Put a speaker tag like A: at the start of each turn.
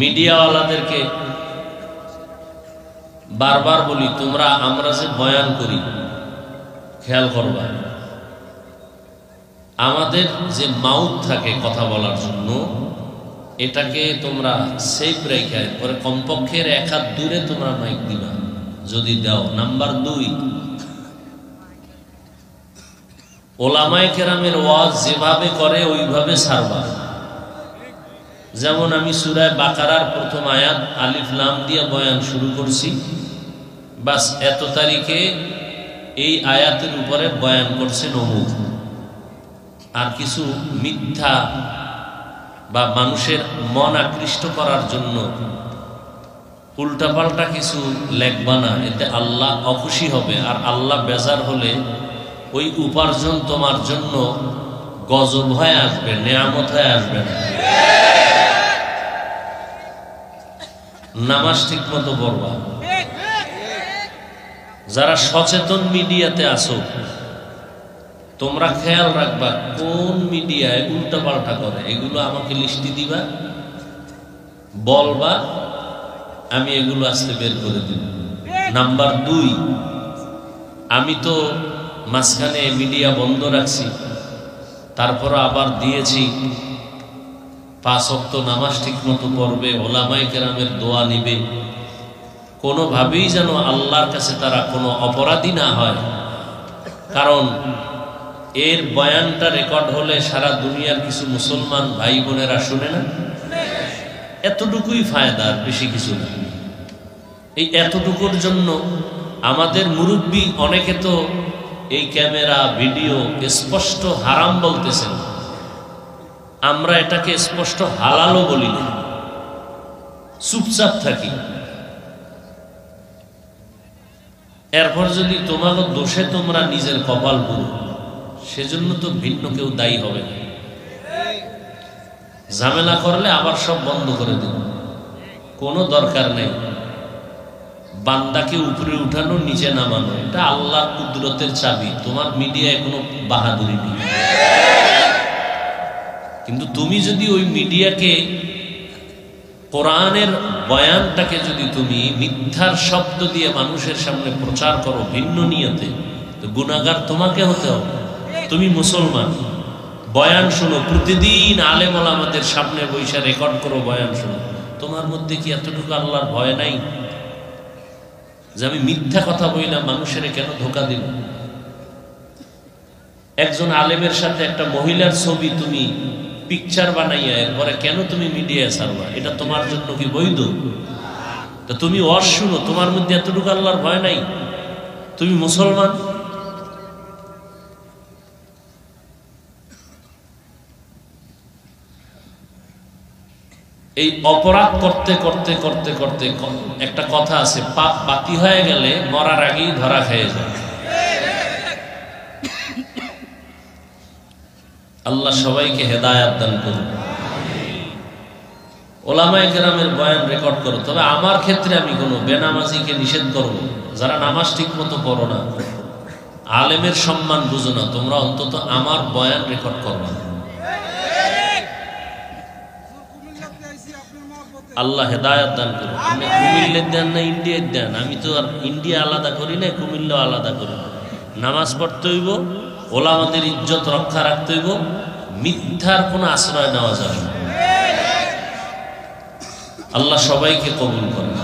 A: মিডিয়াওয়ালাদেরকে বারবার বলি, তোমরা আমরা যে বয়ান করি খেয়াল করবা, আমাদের যে মাউথ থাকে কথা বলার জন্য, এটাকে তোমরা সেফ রেখে পরে কমপক্ষের 1 হাত দূরে তোমরা মাইক দিবা যদি দাও। নাম্বার 2, ওলামায়ে কেরামের ওয়াজ যেভাবে করে ওইভাবে ছাড়বা। যেমন আমি সূরা বাকারার প্রথম আয়াত আলিফ লাম দিয়ে বয়ান শুরু করছি, বাস এত তারিখে এই আয়াতের উপরে বয়ান করছে অমুক। আর কিছু মিথ্যা বা মানুষের মন আকৃষ্ট করার জন্য উল্টাপাল্টা কিছু লেখবা না, এতে আল্লাহ অখুশি হবে। আর আল্লাহ বেজার হলে ওই উপার্জন তোমার জন্য গজব হয়ে আসবে, নেয়ামত হয়ে আসবে না। নামাজ ঠিক মতো পড়বা। যারা সচেতন মিডিয়াতে আসো, তোমরা খেয়াল রাখবা কোন মিডিয়ায় উল্টাপাল্টা করে, এগুলো আমাকে লিস্টি দিবা, বলবা, আমি এগুলো আস্তে বের করে দিব। নাম্বার 2, আমি তো মাঝখানে মিডিয়া বন্ধ রাখছি, তারপর আবার দিয়েছি 5 ওয়াক্ত নামাজ ঠিক মতো পড়বে, ওলামায়ে কেরামের দোয়া নিবে, কোনোভাবেই যেন আল্লাহর কাছে তারা কোনো অপরাধী না হয়। কারণ এর বয়ানটা রেকর্ড হলে সারা দুনিয়ার কিছু মুসলমান ভাই বোনেরা শুনে না, এতটুকুই ফায়দা, আর বেশি কিছু না। এই এতটুকুর জন্য আমাদের মুরব্বী অনেকে তো এই ক্যামেরা ভিডিও স্পষ্ট হারাম বলতেছেন, আমরা এটাকে স্পষ্ট হালালও বলি না, চুপচাপ থাকি। এরপর যদি তোমাকে দোষে তোমরা নিজের কপাল পুরো, সেজন্য তো ভিন্ন কেউ দায়ী হবে না। ঝামেলা করলে আবার সব বন্ধ করে দিন, কোনো দরকার নেই। বান্দাকে উপরে উঠানো, নিচে নামানো, এটা আল্লাহর কুদরতের চাবি। তোমার মিডিয়ায় কোনো বাহাদুরি নেই। কিন্তু তুমি যদি ওই মিডিয়াকে, কোরআনের বয়ানটাকে যদি তুমি মিথ্যার শব্দ দিয়ে মানুষের সামনে প্রচার করো ভিন্ন নিয়তে, তো গুনাহগার তোমাকে হতে হবে। তুমি মুসলমান, বয়ান শোনো, প্রতিদিন আলেম ওলামাদের সামনে বৈশা রেকর্ড করো, বয়ান শোনো, তোমার মধ্যে কি এতটুকু আল্লাহর ভয় নাই যে আমি মিথ্যা কথা বললাম, মানুষের কেন ধোঁকা দিল? একজন আলেমের সাথে একটা মহিলার ছবি তুমি পিকচার বানাইয়া এরপরে কেন তুমি মিডিয়ায় ছাড়বা? এটা তোমার জন্য কি বৈধ? তো তুমি ওয়াজ শুনো, তোমার মধ্যে এতটুকু আল্লাহর ভয় নাই? তুমি মুসলমান। এই অপরাধ করতে করতে করতে করতে একটা কথা আছে, পাপ বাতি হয়ে গেলে মরার আগেই ধরা খেয়ে যায়। আল্লাহ সবাইকে হেদায়েত দান করুন। ওলামায়ে কেরামের বয়ান রেকর্ড করো, তবে আমার ক্ষেত্রে আমি কোনো বেনামাজিকে নিষেধ করব। যারা নামাজ ঠিক মতো পড়ো না, আলেমের সম্মান বুঝো না, তোমরা অন্তত আমার বয়ান রেকর্ড করবা না। আল্লাহ হেদায়েত দান করুন। আপনি কুমিল্লার দেন না ইন্ডিয়ার দেন, আমি তো আর ইন্ডিয়া আলাদা করি না, কুমিল্লা আলাদা করি না। নামাজ পড়তে হইব, ওলামাদের ইজ্জত রক্ষা রাখতে হইব, মিথ্যার কোনো আশ্রয় নেওয়া যাবে না। আল্লাহ সবাইকে কবুল করেন।